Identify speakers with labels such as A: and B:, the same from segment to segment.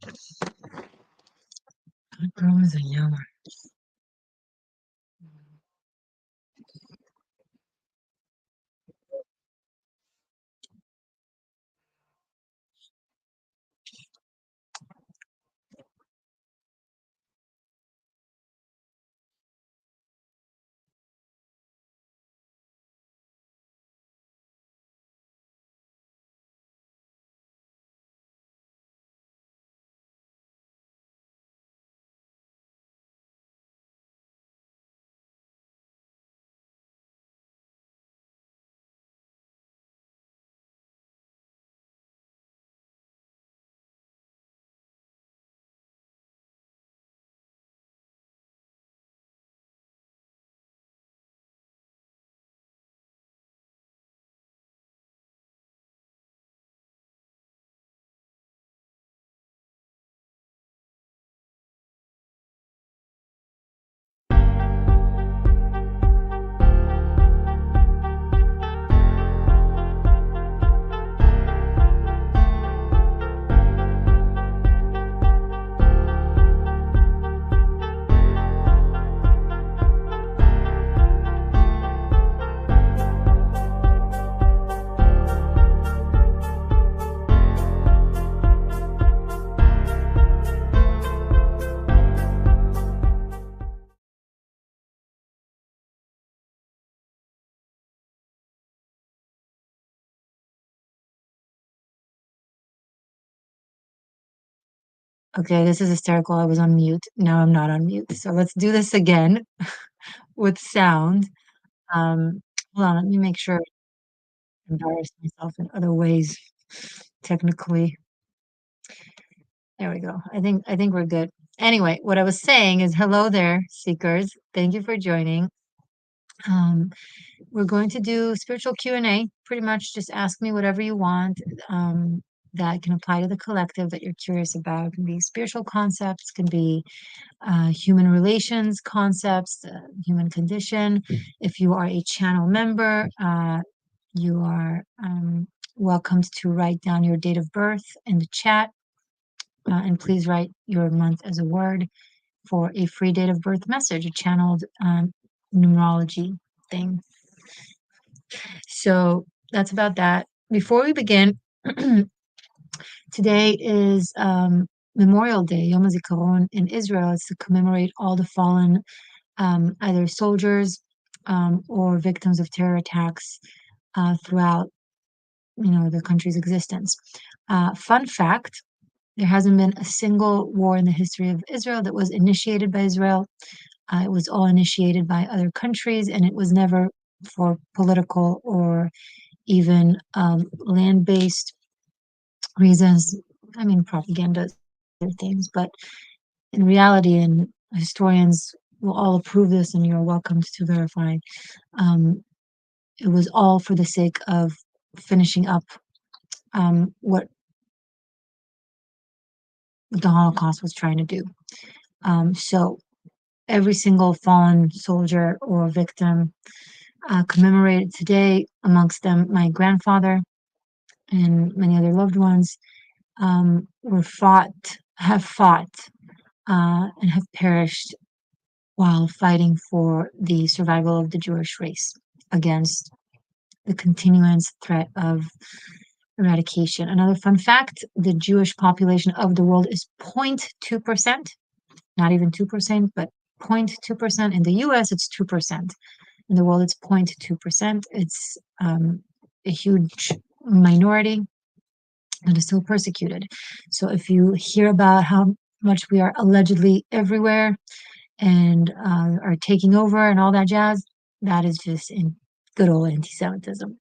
A: That girl is a yellow. Okay, this is hysterical. I was on mute. Now I'm not on mute. So let's do this again with sound. Um, Hold on, let me make sure I embarrass myself in other ways technically. There we go. I think we're good. Anyway, what I was saying is hello there, seekers. Thank you for joining. Um, we're going to do spiritual Q&A. Pretty much just ask me whatever you want that can apply to the collective that you're curious about. It can be spiritual concepts, can be human relations concepts, human condition. If you are a channel member, you are welcomed to write down your date of birth in the chat. And please write your month as a word for a free date of birth message, a channeled numerology thing. So that's about that. Before we begin, today is Memorial Day, Yom HaZikaron in Israel. It's to commemorate all the fallen either soldiers or victims of terror attacks throughout, the country's existence. Fun fact: there hasn't been a single war in the history of Israel that was initiated by Israel. It was all initiated by other countries, and it was never for political or even land-based reasons. I mean, propaganda, other things, but in reality, and historians will all approve this, and you're welcome to verify. Um, it was all for the sake of finishing up what the Holocaust was trying to do. So every single fallen soldier or victim commemorated today, amongst them my grandfather and many other loved ones, have fought, and have perished while fighting for the survival of the Jewish race against the continuance threat of eradication. Another fun fact: the Jewish population of the world is 0.2%, not even 2%, but 0.2%. In the US, it's 2%. In the world, it's 0.2%. It's a huge minority that is still persecuted. So if you hear about how much we are allegedly everywhere and are taking over and all that jazz, that is just in good old anti-Semitism.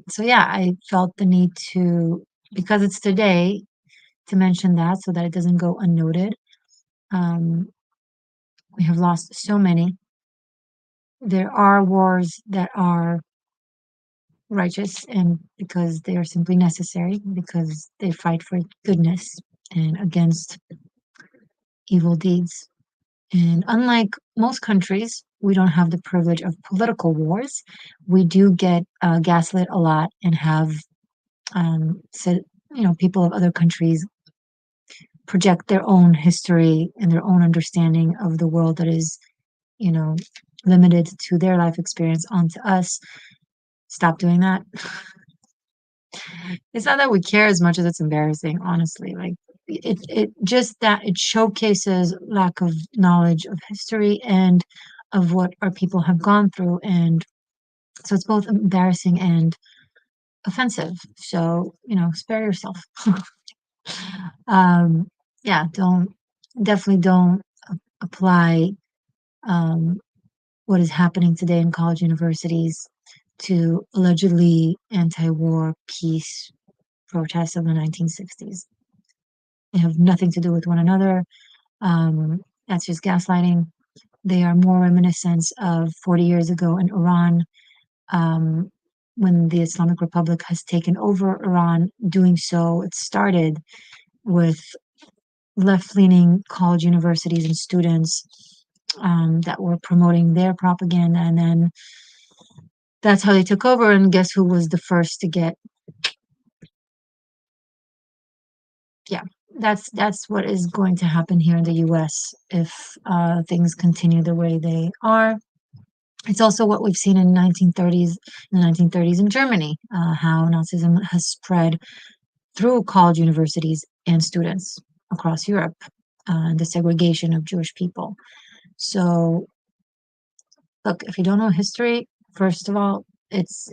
A: So yeah, I felt the need to, because it's today, to mention that so that it doesn't go unnoted. We have lost so many. There are wars that are righteous and because they are simply necessary, because they fight for goodness and against evil deeds. And unlike most countries, we don't have the privilege of political wars. We do get gaslit a lot and have said, people of other countries project their own history and their own understanding of the world that is, you know, limited to their life experience onto us. Stop doing that. It's not that we care as much as it's embarrassing, honestly. Like it just that it showcases lack of knowledge of history and of what our people have gone through. And so it's both embarrassing and offensive. So, spare yourself. Um, yeah, definitely don't apply um, what is happening today in college universities to allegedly anti-war peace protests of the 1960s. They have nothing to do with one another. That's just gaslighting. They are more reminiscent of 40 years ago in Iran, um, when the Islamic Republic has taken over Iran. Doing so, it started with left-leaning college universities and students that were promoting their propaganda, and then that's how they took over. And guess who was the first to get? Yeah, that's what is going to happen here in the U.S. if things continue the way they are. It's also what we've seen in the 1930s in Germany, how Nazism has spread through college universities and students across Europe, the segregation of Jewish people. So, look, if you don't know history, first of all, it's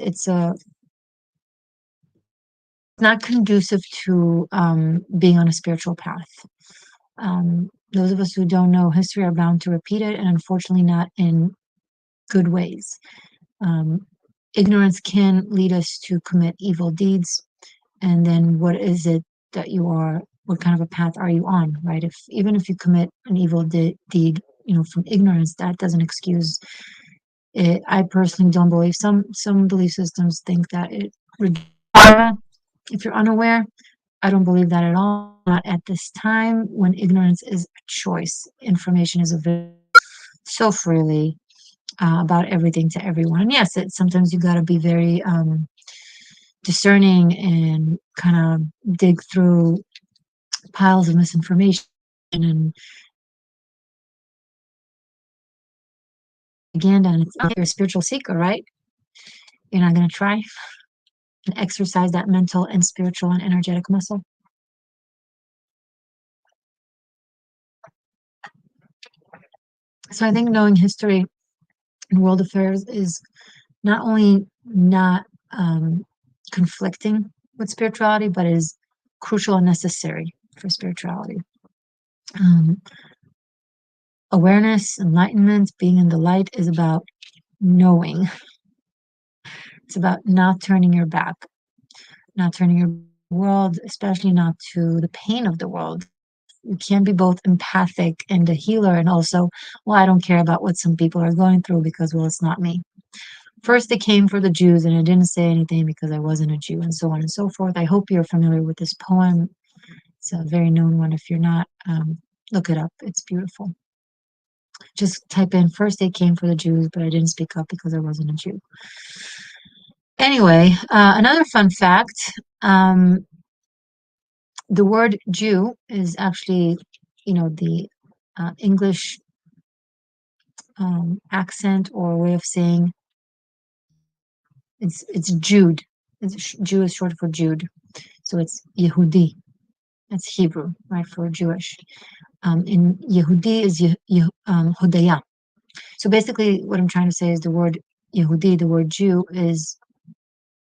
A: not conducive to being on a spiritual path. Those of us who don't know history are bound to repeat it, and unfortunately, not in good ways. Um, Ignorance can lead us to commit evil deeds, and then what is it that you are? What kind of a path are you on, right? If even if you commit an evil deed, from ignorance, that doesn't excuse it. I personally don't believe some belief systems think that it karma if you're unaware. I don't believe that at all. Not at this time when ignorance is a choice. Information is available so freely about everything to everyone. And yes, sometimes you got to be very discerning and kind of dig through piles of misinformation. And again, and it's you're a spiritual seeker, right? You're not going to try and exercise that mental and spiritual and energetic muscle. So I think knowing history and world affairs is not only not conflicting with spirituality, but is crucial and necessary for spirituality. Um, Awareness, enlightenment, being in the light is about knowing. It's about not turning your back, not turning your world, especially not to the pain of the world. You can be both empathic and a healer, and also, well, I don't care about what some people are going through because, well, it's not me. First, it came for the Jews, and it didn't say anything because I wasn't a Jew, and so on and so forth. I hope you're familiar with this poem. It's a very known one. If you're not, look it up. It's beautiful. Just type in first they came for the Jews, but I didn't speak up because I wasn't a Jew. Anyway, another fun fact, the word Jew is actually, the English accent or way of saying it's Jude. Jew is short for Jude, so it's Yehudi. That's Hebrew, right, for Jewish. In Yehudi is Hodaya. So basically, what I'm trying to say is the word Yehudi, the word Jew, is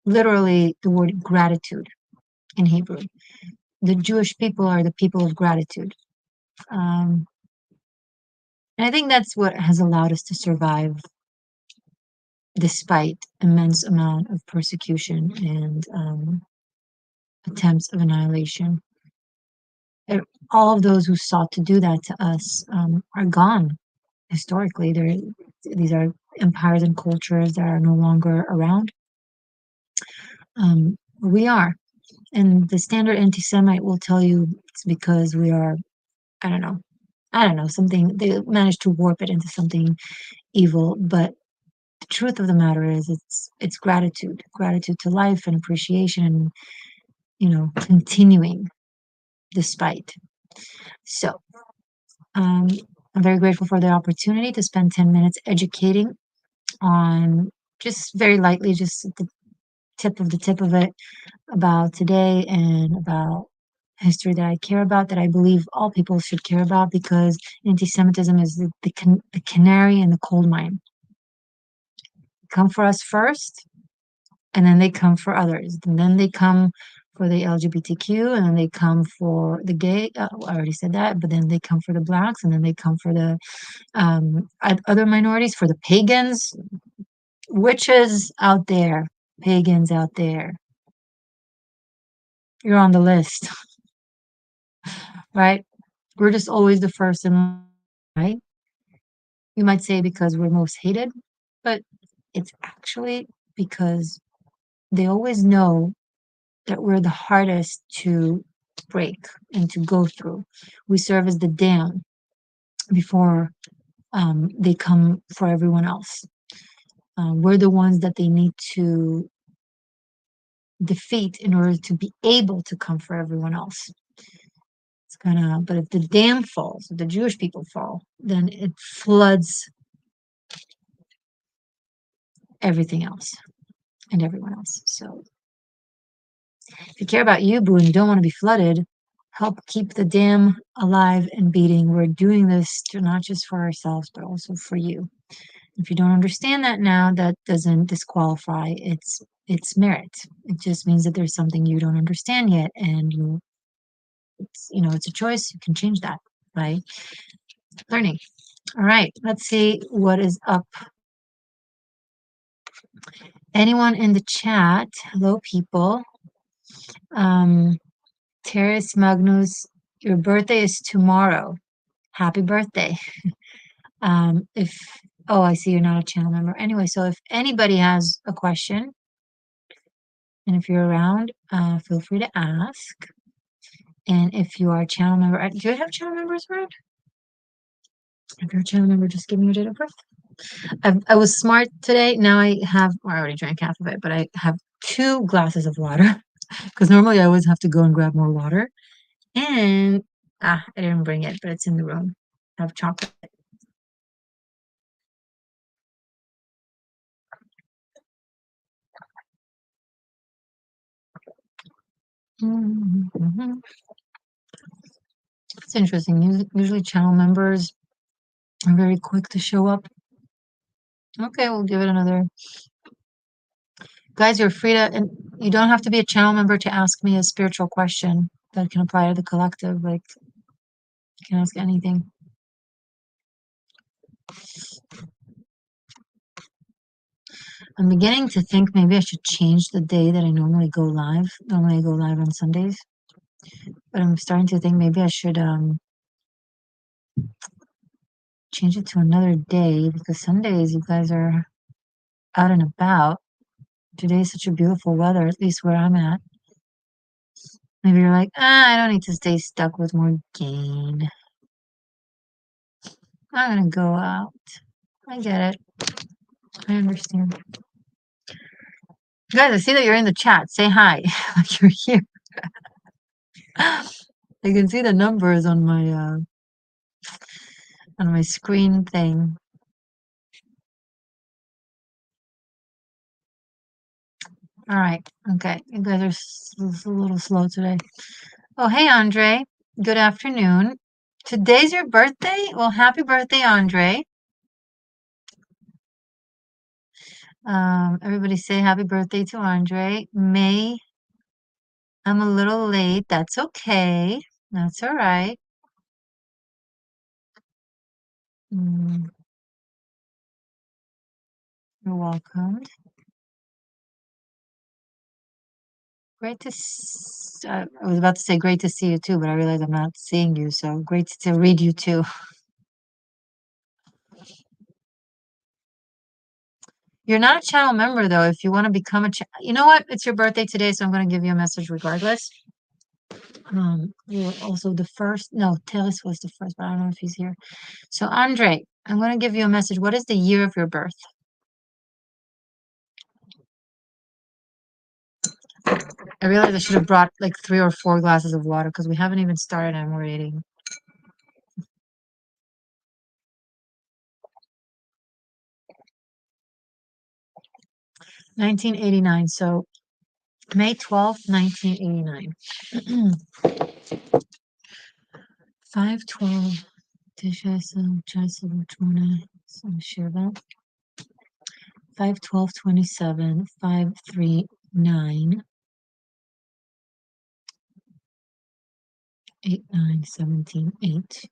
A: literally the word gratitude in Hebrew. The Jewish people are the people of gratitude. Um, and I think that's what has allowed us to survive despite immense amount of persecution and attempts of annihilation. All of those who sought to do that to us are gone historically. These are empires and cultures that are no longer around. We are. And the standard anti-Semite will tell you it's because we are, I don't know, something, they managed to warp it into something evil. But the truth of the matter is it's gratitude to life and appreciation and, continuing despite. So, um, I'm very grateful for the opportunity to spend 10 minutes educating on just very lightly, just at the tip of it, about today and about history that I care about, that I believe all people should care about, because anti-Semitism is the canary in the coal mine. Come for us first, and then they come for others. And then they come for the LGBTQ, and then they come for the gay. I already said that, but then they come for the blacks, and then they come for the other minorities, for the pagans, witches out there, pagans out there. You're on the list, right? We're just always the first in line, right? You might say because we're most hated, but it's actually because they always know that we're the hardest to break and to go through. We serve as the dam before they come for everyone else. We're the ones that they need to defeat in order to be able to come for everyone else. It's kind of, but if the dam falls, if the Jewish people fall, then it floods everything else and everyone else. So if you care about you, boo, and you don't want to be flooded, help keep the dam alive and beating. We're doing this to not just for ourselves, but also for you. If you don't understand that now, that doesn't disqualify its merit. It just means that there's something you don't understand yet, and it's a choice. You can change that by learning. All right, let's see what is up. Anyone in the chat? Hello, people. Terrace Magnus, your birthday is tomorrow. Happy birthday. If Oh, I see you're not a channel member. Anyway, so if anybody has a question, and if you're around, feel free to ask. And if you are a channel member, do you have channel members around? If you're a channel member, just give me your date of birth. I was smart today. Now I already drank half of it, but I have 2 glasses of water because normally I always have to go and grab more water. And I didn't bring it, but it's in the room. I have chocolate. Mhm. It's interesting. Usually channel members are very quick to show up. Okay, we'll give it another. Guys, you're free to, and you don't have to be a channel member to ask me a spiritual question that can apply to the collective. Like, you can ask anything. I'm beginning to think maybe I should change the day that I normally go live. Normally I go live on Sundays, but I'm starting to think maybe I should change it to another day, because Sundays you guys are out and about. Today is such a beautiful weather, at least where I'm at. Maybe you're like, I don't need to stay stuck with more gain. I'm gonna go out. I get it. I understand. Guys, I see that you're in the chat. Say hi. Like you're here. I can see the numbers on my screen thing. All right. Okay. You guys are a little slow today. Oh, hey, Andre. Good afternoon. Today's your birthday? Well, happy birthday, Andre. Everybody say happy birthday to Andre. May, I'm a little late. That's okay. That's all right. Mm, you're welcome. Great to I was about to say great to see you too, but I realize I'm not seeing you, so great to read you too. You're not a channel member though. If you want to become you know what? It's your birthday today, so I'm going to give you a message regardless. You're also the first. No, Teres was the first, but I don't know if he's here. So Andre, I'm going to give you a message. What is the year of your birth? I realized I should have brought like 3 or 4 glasses of water because we haven't even started and we're eating. 1989. So May 12th, 1989. 512 Tishasa Chaisa Chuna Shiva 51227 539 8917 8.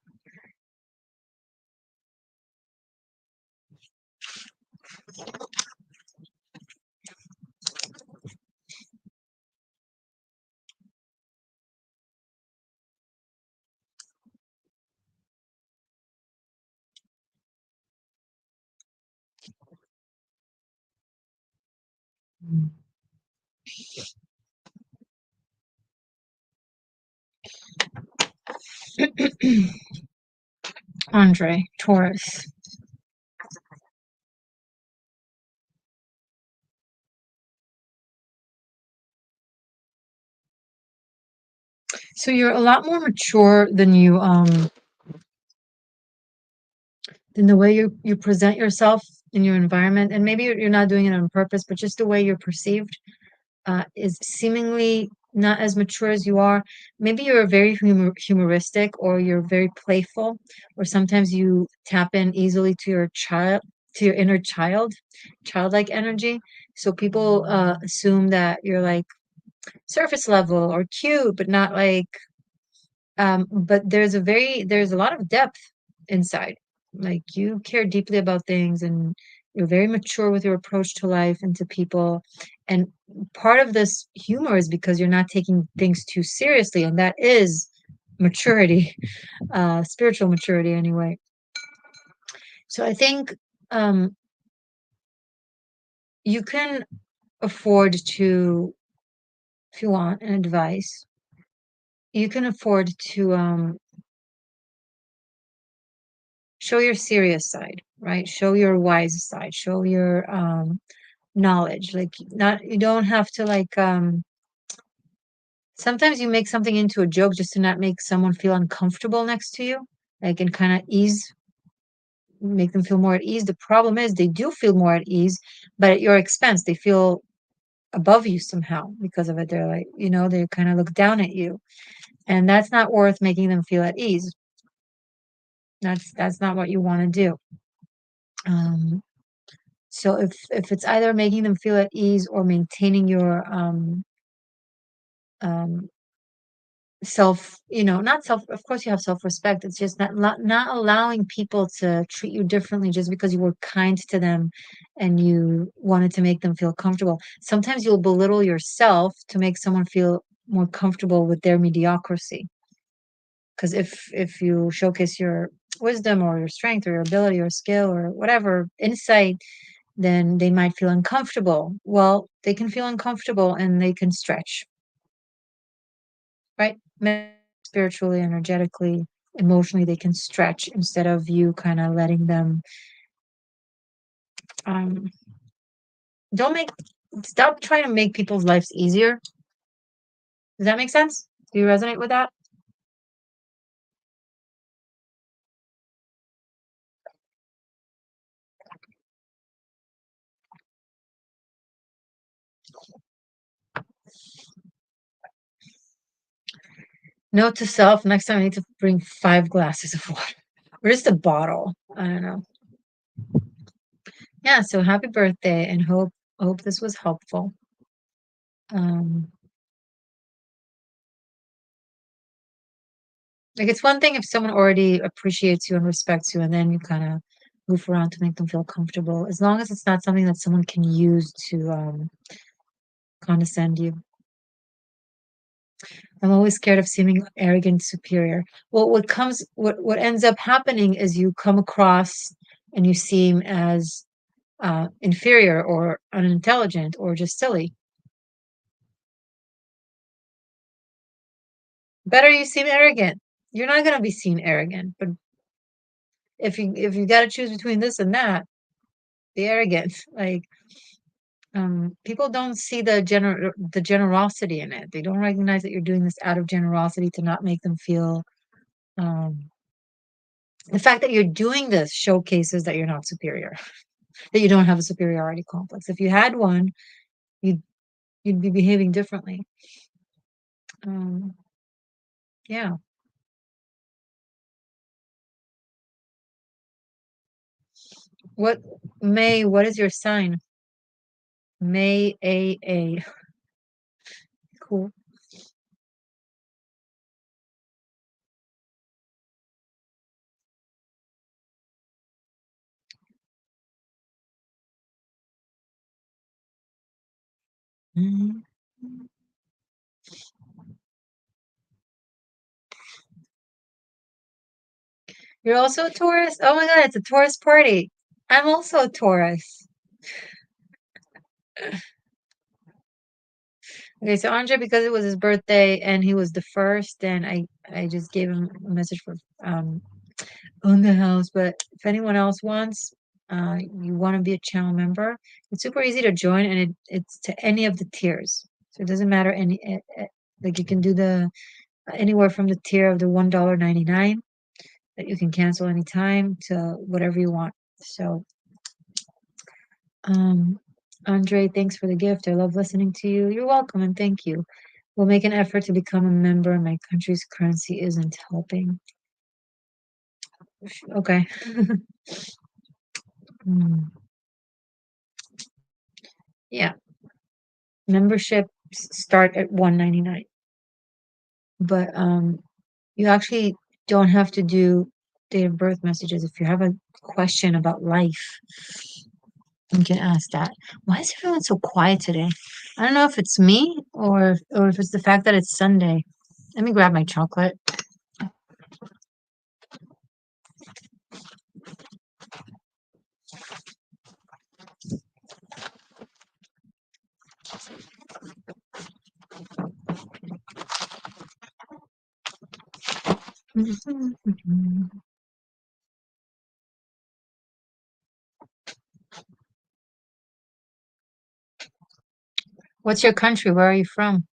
A: Andre, Taurus. So you're a lot more mature than the way you present yourself in your environment, and maybe you're not doing it on purpose, but just the way you're perceived is seemingly not as mature as you are. Maybe you're very humoristic, or you're very playful, or sometimes you tap in easily to your child, to your inner child, childlike energy. So people assume that you're like surface level or cute, but not like but there's a lot of depth inside. Like you care deeply about things, and you're very mature with your approach to life and to people. And part of this humor is because you're not taking things too seriously, and that is maturity, spiritual maturity anyway. So I think um you can afford to, if you want an advice, you can afford to show your serious side, right? Show your wise side, show your knowledge. Like not you don't have to like sometimes you make something into a joke just to not make someone feel uncomfortable next to you, like and kind of ease make them feel more at ease. The problem is they do feel more at ease, but at your expense. They feel above you somehow because of it. They're like, they kind of look down at you. And that's not worth making them feel at ease. That's not what you want to do. Um, So if it's either making them feel at ease or maintaining your um self, not self, of course you have self-respect. It's just not allowing people to treat you differently just because you were kind to them and you wanted to make them feel comfortable. Sometimes you'll belittle yourself to make someone feel more comfortable with their mediocrity. Because if you showcase your wisdom or your strength or your ability or skill or whatever insight, then they might feel uncomfortable. Well, they can feel uncomfortable and they can stretch, right? Spiritually, energetically, emotionally, they can stretch instead of you kind of letting them um don't make stop trying to make people's lives easier. Does that make sense? Do you resonate with that? Note to self, next time I need to bring 5 glasses of water. Or just a bottle. I don't know. Yeah, so happy birthday and hope this was helpful. Um Like it's one thing if someone already appreciates you and respects you, and then you kind of goof around to make them feel comfortable, as long as it's not something that someone can use to condescend you. I'm always scared of seeming arrogant, superior. Well, what ends up happening is you come across and you seem as inferior or unintelligent or just silly. Better you seem arrogant. You're not gonna be seen arrogant, but if you got to choose between this and that, be arrogant. Like People don't see the generosity in it. They don't recognize that you're doing this out of generosity to not make them feel um the fact that you're doing this showcases that you're not superior, that you don't have a superiority complex. If you had one, you'd you'd be behaving differently. Um, yeah. What May, what is your sign? May A. Cool. Mhm. You're also a Taurus? Oh my God, it's a Taurus party. I'm also a Taurus. Okay, so Andre, because it was his birthday and he was the first, and I just gave him a message for on the house. But if anyone else wants, you want to be a channel member, it's super easy to join, and it's to any of the tiers. So it doesn't matter like you can do the anywhere from the tier of the $1.99 that you can cancel anytime to whatever you want. So, um, Andre, thanks for the gift. I love listening to you. You're welcome and thank you. We'll make an effort to become a member. My country's currency isn't helping. Okay. Hmm. Yeah. Memberships start at 199, but you actually don't have to do date of birth messages. If you have a question about life, you can ask that. Why is everyone so quiet today? I don't know if it's me or if it's the fact that it's Sunday. Let me grab my chocolate. What's your country? Where are you from?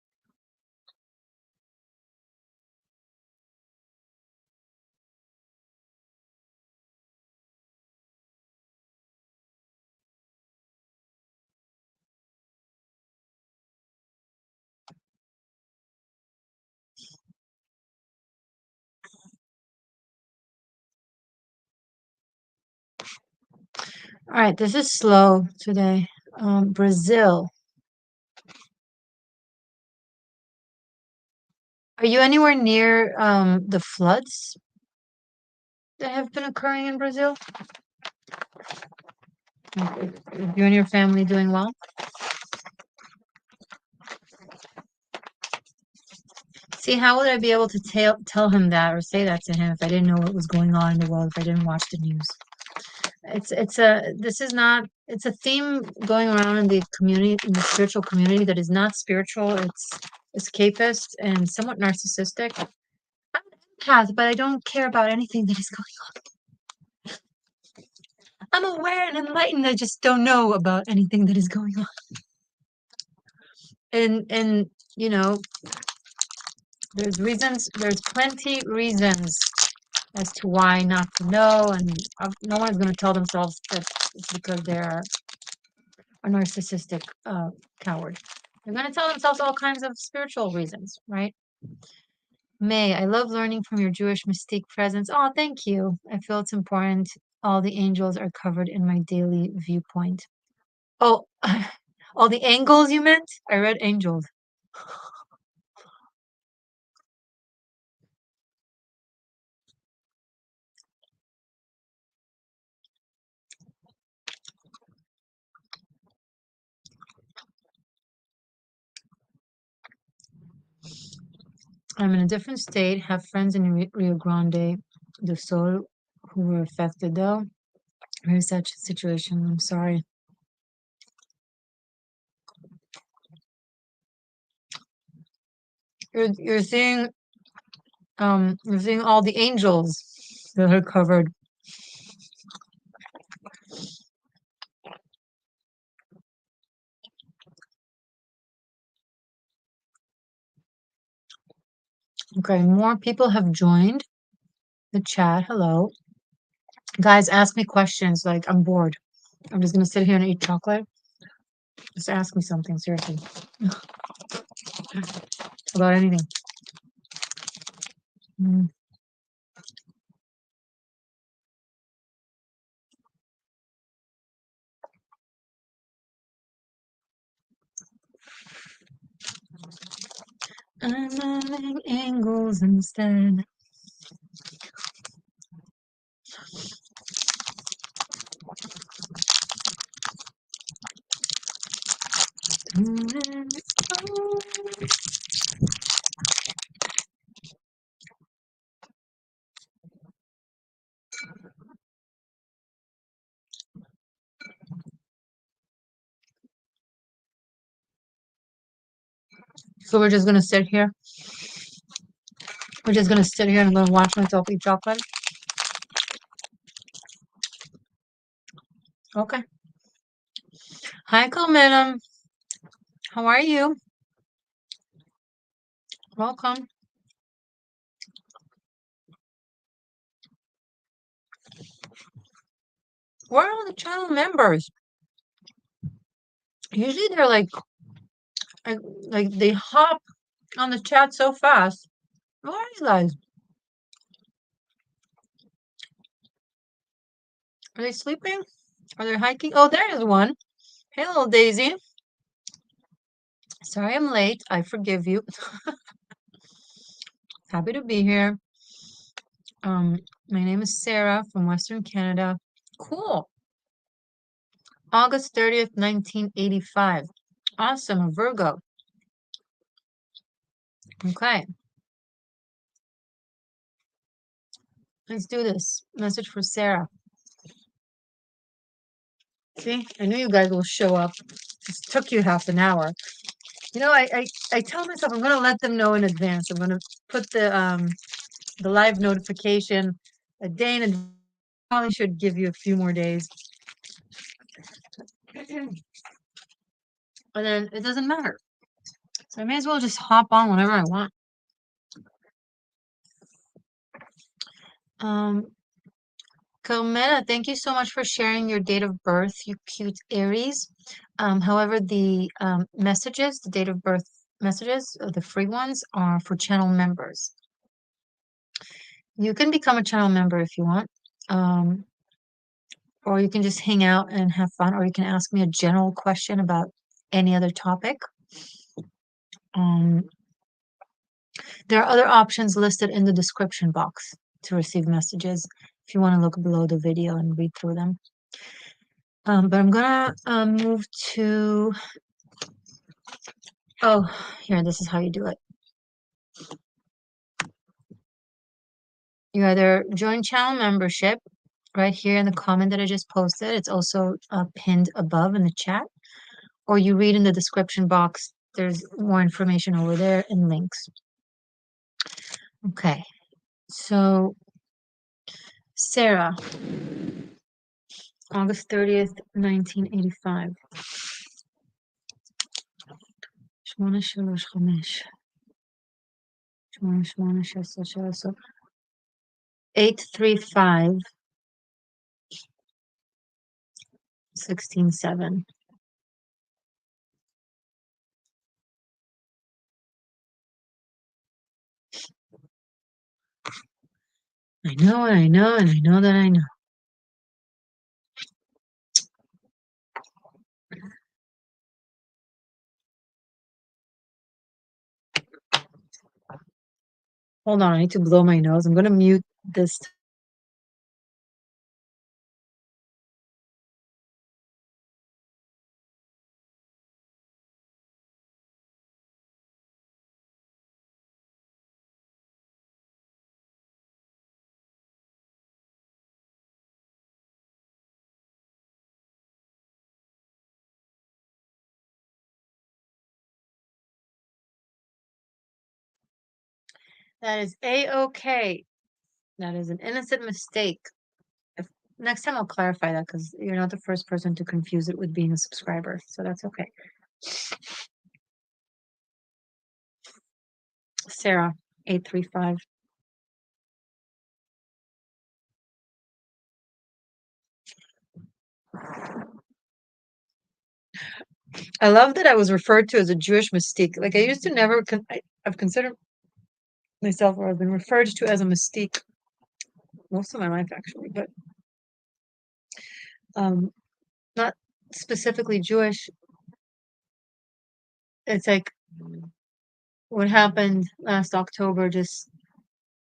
A: All right, this is slow today. Brazil. Are you anywhere near the floods that have been occurring in Brazil? Like, is you and your family doing well? See, how would I be able to tell him that or say that to him if I didn't know what was going on in the world, if I didn't watch the news? It's a this is not it's a theme going around in the community, in the spiritual community, that is not spiritual. It's escapist and somewhat narcissistic. I'm an empath, but I don't care about anything that is going on. I'm aware and enlightened. I just don't know about anything that is going on. And you know, there's plenty reasons as to why not to know, and no one is going to tell themselves that it's because they're a narcissistic coward. They're going to tell themselves all kinds of spiritual reasons, right? May, I love learning from your Jewish mystique presence. Oh, thank you. I feel it's important. All the angels are covered in my daily viewpoint. Oh, all the angles you meant? I read angels. I'm in a different state, have friends in Rio Grande do Sul who were affected though. Very such a situation. I'm sorry. You're seeing all the angels that are covered. Okay, more people have joined the chat. Hello. Guys, ask me questions. Like, I'm bored. I'm just gonna sit here and eat chocolate. Just ask me something, seriously. About anything. Mm. I'm having angles instead. So we're just gonna sit here. We're just gonna sit here and I'm gonna watch myself eat chocolate. Okay. Hi, Coleman. How are you? Welcome. Where are the channel members? Usually they're like they hop on the chat so fast. Where are you guys? Are they sleeping? Are they hiking? Oh, there is one. Hey, little Daisy. Sorry I'm late. I forgive you. Happy to be here. My name is Sarah from Western Canada. Cool. August 30th, 1985. Awesome, a Virgo. Okay. Let's do this. Message for Sarah. See, I knew you guys will show up. This took you half an hour. You know, I tell myself I'm gonna let them know in advance. I'm gonna put the live notification a day in advance. Probably should give you a few more days. And then it doesn't matter. So I may as well just hop on whenever I want. Carmela, thank you so much for sharing your date of birth, you cute Aries. However, the messages, the date of birth messages, the free ones, are for channel members. You can become a channel member if you want, or you can just hang out and have fun, or you can ask me a general question about any other topic. Um, there are other options listed in the description box to receive messages if you want to look below the video and read through them. But I'm gonna move to, oh, here, this is how you do it. You either join channel membership right here in the comment that I just posted. It's also pinned above in the chat, or you read in the description box. There's more information over there and links. Okay, so Sarah, August 30th, 1985. 835. 835 167. I know, and I know, and I know that I know. Hold on, I need to blow my nose. I'm gonna mute this. That is A-okay. That is an innocent mistake. If, next time I'll clarify that because you're not the first person to confuse it with being a subscriber, so that's okay. Sarah, 835. I love that I was referred to as a Jewish mystique. Like I used to never I've considered myself, or I've been referred to as a mystique most of my life actually, but um not specifically Jewish. It's like what happened last October just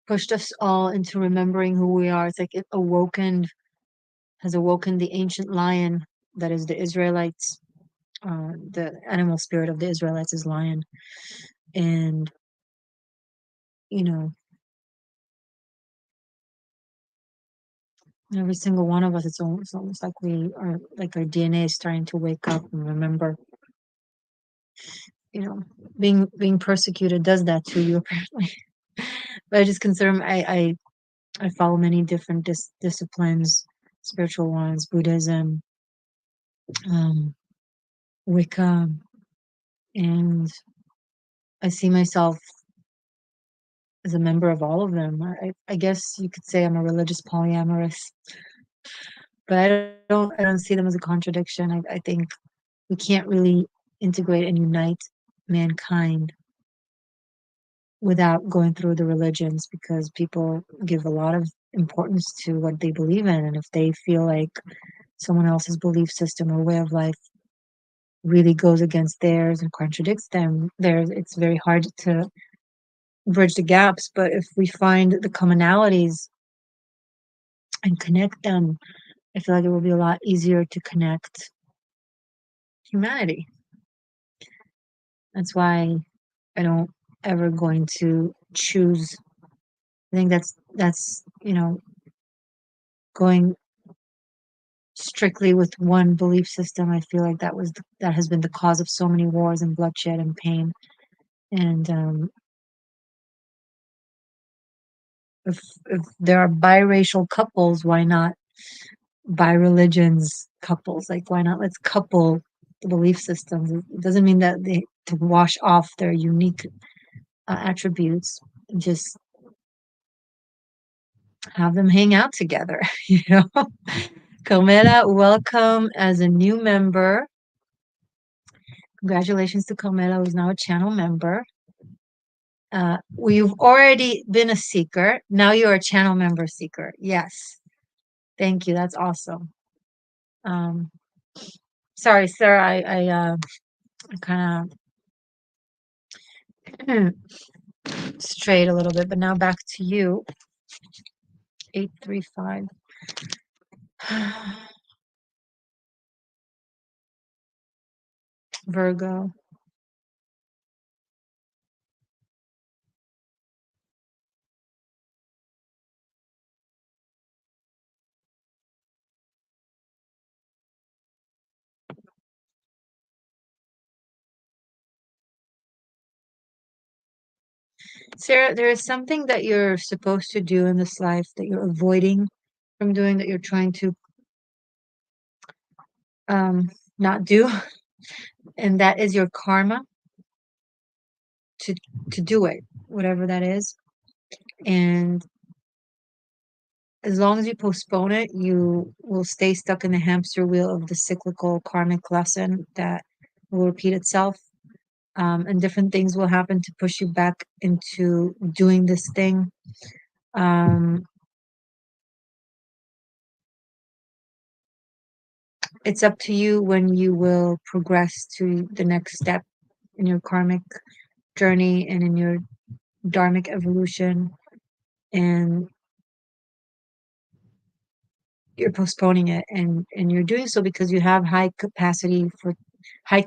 A: pushed us all into remembering who we are. It's like it has awoken the ancient lion that is the Israelites. The animal spirit of the Israelites is lion. And, you know, every single one of us, it's almost like we are, like our DNA is starting to wake up and remember, you know, being persecuted does that to you apparently. But I just consider I follow many different disciplines, spiritual ones, Buddhism, um, Wicca, and I see myself as a member of all of them. I guess you could say I'm a religious polyamorous, but I don't see them as a contradiction. I think we can't really integrate and unite mankind without going through the religions because people give a lot of importance to what they believe in. And if they feel like someone else's belief system or way of life really goes against theirs and contradicts them, it's very hard to bridge the gaps. But if we find the commonalities and connect them, I feel like it will be a lot easier to connect humanity. That's why I don't ever going to choose. I think that's going strictly with one belief system. I feel like that has been the cause of so many wars and bloodshed and pain. And if there are biracial couples, why not bi-religions couples? Like why not let's couple the belief systems? It doesn't mean that they to wash off their unique attributes. Just have them hang out together, you know? Cometa, welcome as a new member. Congratulations to Cometa, who's now a channel member. You've already been a seeker. Now you're a channel member seeker. Yes. Thank you. That's awesome. Um, sorry, sir. I kind of strayed a little bit, but now back to you. 835. Virgo. Sarah, there is something that you're supposed to do in this life that you're avoiding from doing, that you're trying to um not do, and that is your karma to to do it, whatever that is. And as long as you postpone it, you will stay stuck in the hamster wheel of the cyclical karmic lesson that will repeat itself. And different things will happen to push you back into doing this thing. Um, it's up to you when you will progress to the next step in your karmic journey and in your dharmic evolution. And you're postponing it, and you're doing so because you have high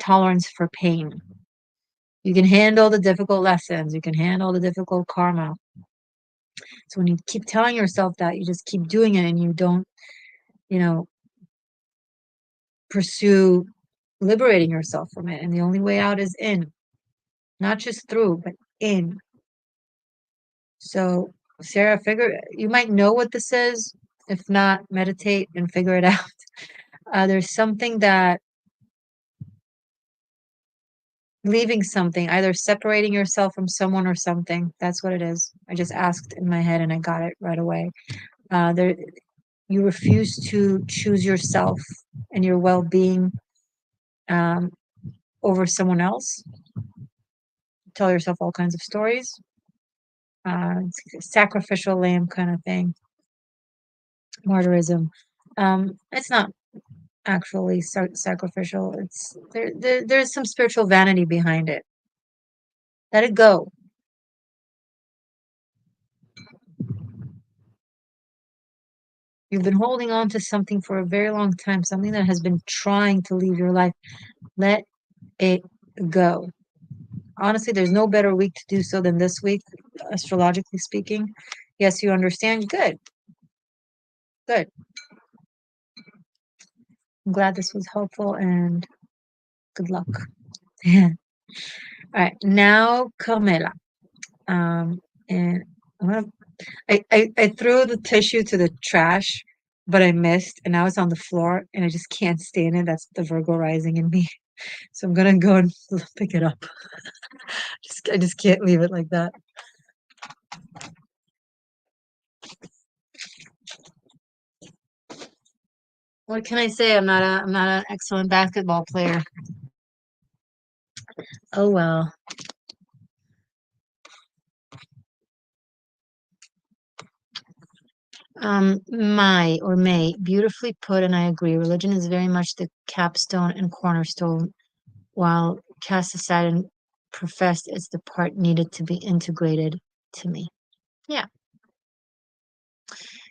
A: tolerance for pain. You can handle the difficult lessons, you can handle the difficult karma. So when you keep telling yourself that, you just keep doing it and you don't, you know, pursue liberating yourself from it. And the only way out is in, not just through, but in. So, Sarah, figure you might know what this is. If not, meditate and figure it out. There's something that leaving something, either separating yourself from someone or something. That's what it is. I just asked in my head and I got it right away. There, you refuse to choose yourself and your well-being um, over someone else. Tell yourself all kinds of stories. Sacrificial lamb kind of thing, martyrism. It's not actually sacrificial. There's some spiritual vanity behind it. Let it go. You've been holding on to something for a very long time, something that has been trying to leave your life. Let it go. Honestly, there's no better week to do so than this week, astrologically speaking. Yes, you understand. Good, good. I'm glad this was helpful and good luck. All right, now Carmela. And I'm gonna I threw the tissue to the trash, but I missed, and now it's on the floor, and I just can't stay in it. That's the Virgo rising in me. So I'm gonna go and pick it up. I just can't leave it like that. What can I say? I'm not an excellent basketball player. Oh well. My or may, beautifully put, and I agree. Religion is very much the capstone and cornerstone, while cast aside and professed is the part needed to be integrated to me. Yeah.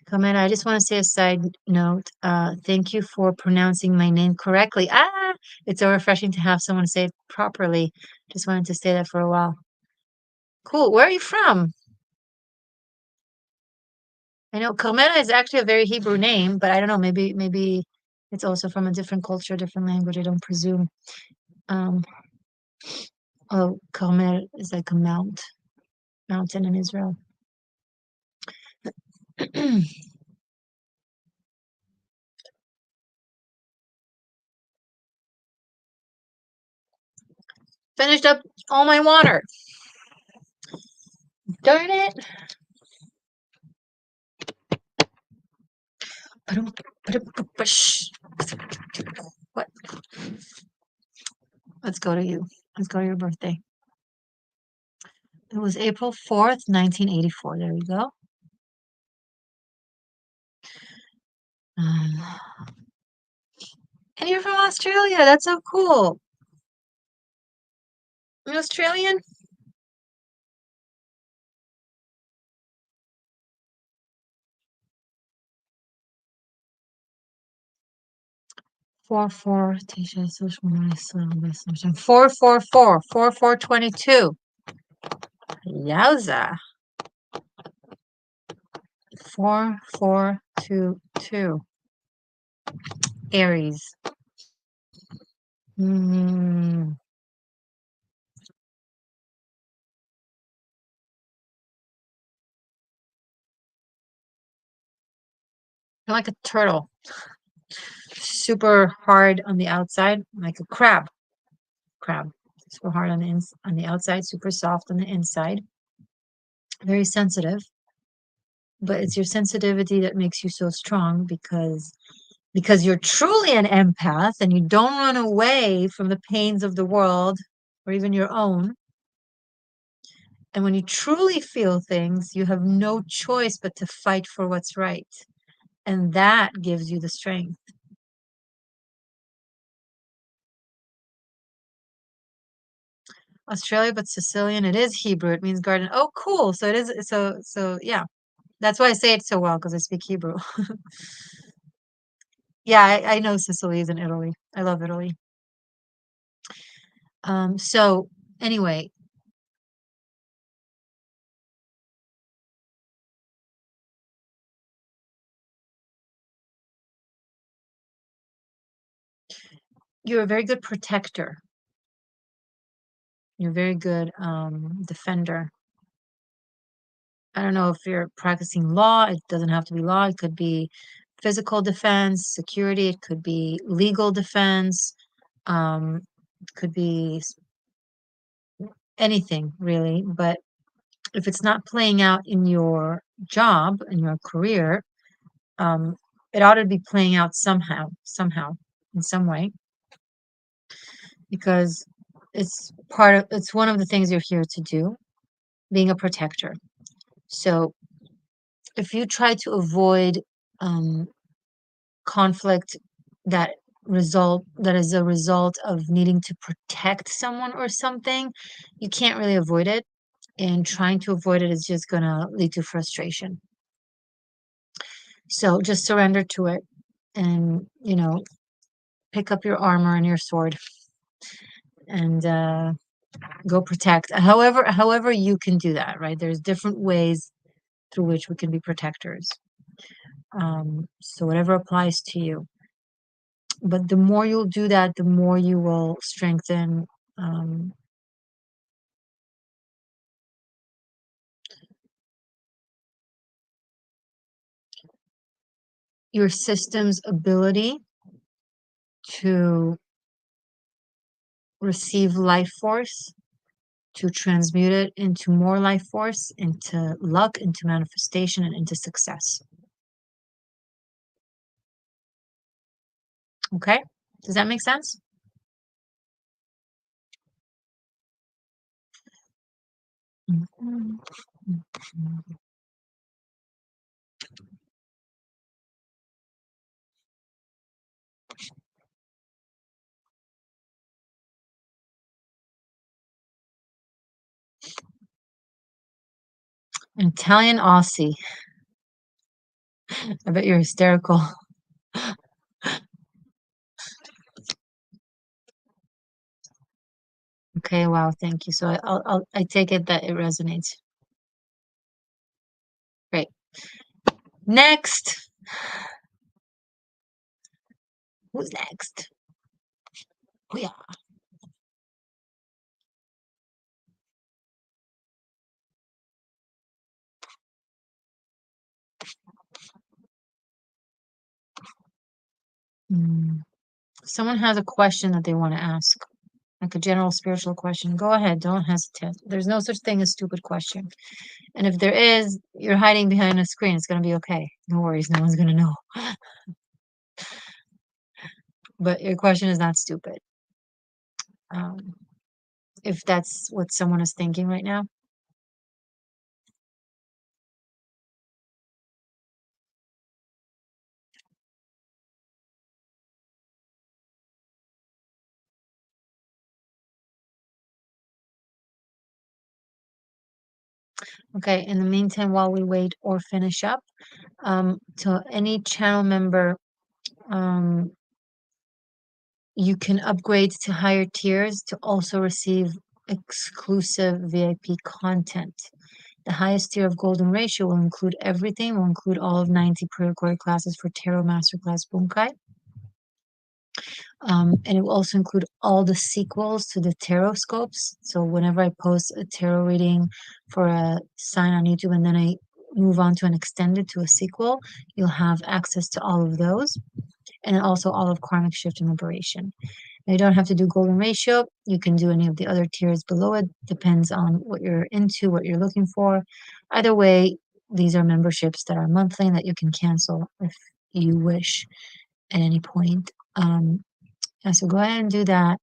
A: Comment, I just want to say a side note. Thank you for pronouncing my name correctly. It's so refreshing to have someone say it properly. Just wanted to say that for a while. Cool. Where are you from? I know Carmela is actually a very Hebrew name, but I don't know, maybe it's also from a different culture, different language, I don't presume. Um, oh, Carmel is like a mountain in Israel. Finished up all my water. Darn it. What? Let's go to you. Let's go to your birthday. It was April 4th, 1984. There you go. Um, and you're from Australia. That's so cool. You're Australian? 4 4 Tisha social media 4 4 4 4 4 22. Yowza. 4 4 2 2. Aries. Mm, you're like a turtle. Super hard on the outside, like a crab. Crab. Super hard on on the outside, super soft on the inside. Very sensitive, but it's your sensitivity that makes you so strong because you're truly an empath and you don't run away from the pains of the world or even your own. And when you truly feel things, you have no choice but to fight for what's right. And that gives you the strength. Australia, but Sicilian, it is Hebrew. It means garden. Oh, cool. So it is so yeah. That's why I say it so well, because I speak Hebrew. Yeah, I know Sicily is in Italy. I love Italy. So anyway, you're a very good protector. You're a very good defender. I don't know if you're practicing law. It doesn't have to be law. It could be physical defense, security. It could be legal defense. It could be anything really, but if it's not playing out in your job, in your career, um, it ought to be playing out somehow, in some way, because it's one of the things you're here to do, being a protector. So if you try to avoid um, conflict that that is a result of needing to protect someone or something, you can't really avoid it. And trying to avoid it is just gonna lead to frustration. So just surrender to it and, pick up your armor and your sword and go protect. However you can do that, right? There's different ways through which we can be protectors. So whatever applies to you. But the more you'll do that, the more you will strengthen um, your system's ability to receive life force, to transmute it into more life force, into luck, into manifestation, and into success. Okay? Does that make sense? Mhm. Italian Aussie. I bet you're hysterical. Okay, wow, thank you. So I take it that it resonates. Great. Next. Who's next? Oh yeah. Hmm. Someone has a question that they want to ask, like a general spiritual question. Go ahead, don't hesitate. There's no such thing as stupid question. And if there is, you're hiding behind a screen. It's gonna be okay. No worries, no one's gonna know. But your question is not stupid. Um, if that's what someone is thinking right now. Okay, in the meantime, while we wait or finish up, to any channel member, um, you can upgrade to higher tiers to also receive exclusive VIP content. The highest tier of Golden Ratio will include everything, will include all of 90 pre-recorded classes for Tarot Masterclass Bunkai. And it will also include all the sequels to the tarot scopes. So whenever I post a tarot reading for a sign on YouTube and then I move on to an extended to a sequel, you'll have access to all of those and also all of Karmic Shift and Liberation. Now, you don't have to do Golden Ratio. You can do any of the other tiers below it. Depends on what you're into, what you're looking for. Either way, these are memberships that are monthly and that you can cancel if you wish at any point. Yeah, so go ahead and do that.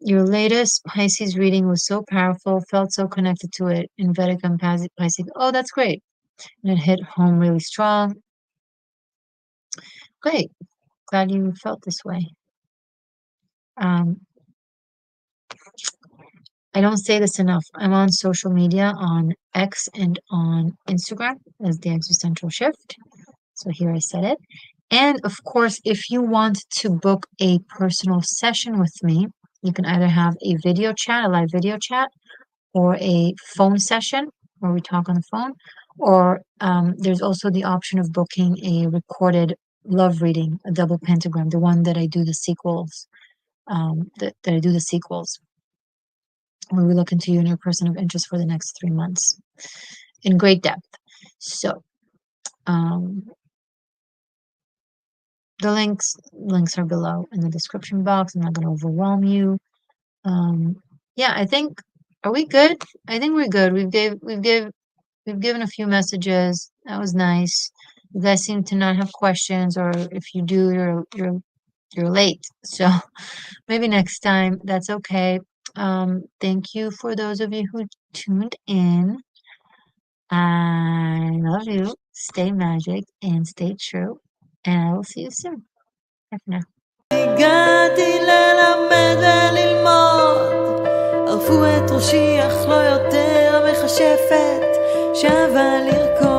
A: Your latest Pisces reading was so powerful, felt so connected to it in Vedic and Pisces. Oh, that's great. And it hit home really strong. Great. Glad you felt this way. Um, I don't say this enough. I'm on social media on X and on Instagram as the Existential Shift. So here I said it. And of course, if you want to book a personal session with me, you can either have a video chat, a live video chat, or a phone session where we talk on the phone, or there's also the option of booking a recorded love reading, a double pentagram, the one that I do the sequels, that I do the sequels, where we look into you and your person of interest for the next 3 months in great depth. So um, the links are below in the description box. I'm not going to overwhelm you. Um, Yeah, I think are we good? I think we're good. We've given a few messages. That was nice. You guys seem to not have questions, or if you do, you're late. So maybe next time. That's okay. Thank you for those of you who tuned in. I love you. Stay magic and stay true. And I will see you soon. Bye for now.
B: הגעתי ללמד וללמוד, ערפו את ראשי אך לא יותר מכשפת, שווה לרקוד